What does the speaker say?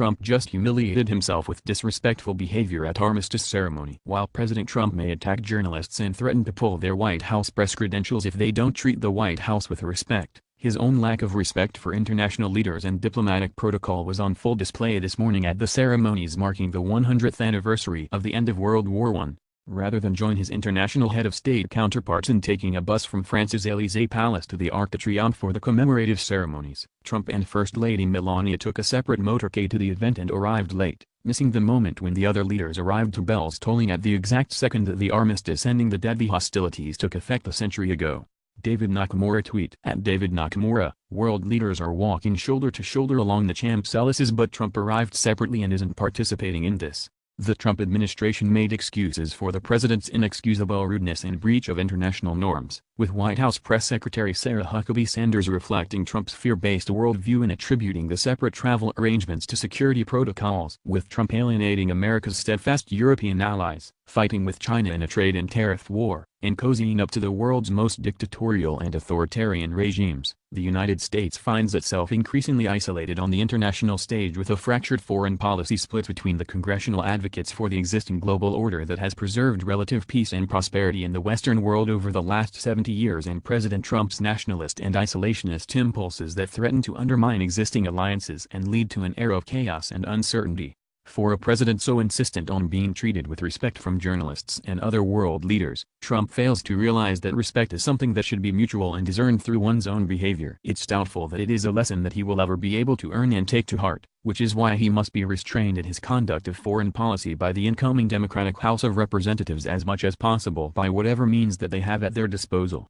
Trump just humiliated himself with disrespectful behavior at Armistice ceremony. While President Trump may attack journalists and threaten to pull their White House press credentials if they don't treat the White House with respect, his own lack of respect for international leaders and diplomatic protocol was on full display this morning at the ceremonies marking the 100th anniversary of the end of World War I. Rather than join his international head of state counterparts in taking a bus from France's Élysée Palace to the Arc de Triomphe for the commemorative ceremonies, Trump and First Lady Melania took a separate motorcade to the event and arrived late, missing the moment when the other leaders arrived to bells tolling at the exact second that the armistice ending the deadly hostilities took effect a century ago. David Nakamura tweet at David Nakamura, world leaders are walking shoulder to shoulder along the Champs-Élysées, but Trump arrived separately and isn't participating in this. The Trump administration made excuses for the president's inexcusable rudeness and breach of international norms, with White House Press Secretary Sarah Huckabee Sanders reflecting Trump's fear-based worldview and attributing the separate travel arrangements to security protocols. With Trump alienating America's steadfast European allies, fighting with China in a trade and tariff war, and cozying up to the world's most dictatorial and authoritarian regimes, the United States finds itself increasingly isolated on the international stage with a fractured foreign policy split between the congressional advocates for the existing global order that has preserved relative peace and prosperity in the Western world over the last 70 years and President Trump's nationalist and isolationist impulses that threaten to undermine existing alliances and lead to an era of chaos and uncertainty. For a president so insistent on being treated with respect from journalists and other world leaders, Trump fails to realize that respect is something that should be mutual and is earned through one's own behavior. It's doubtful that it is a lesson that he will ever be able to earn and take to heart, which is why he must be restrained in his conduct of foreign policy by the incoming Democratic House of Representatives as much as possible by whatever means that they have at their disposal.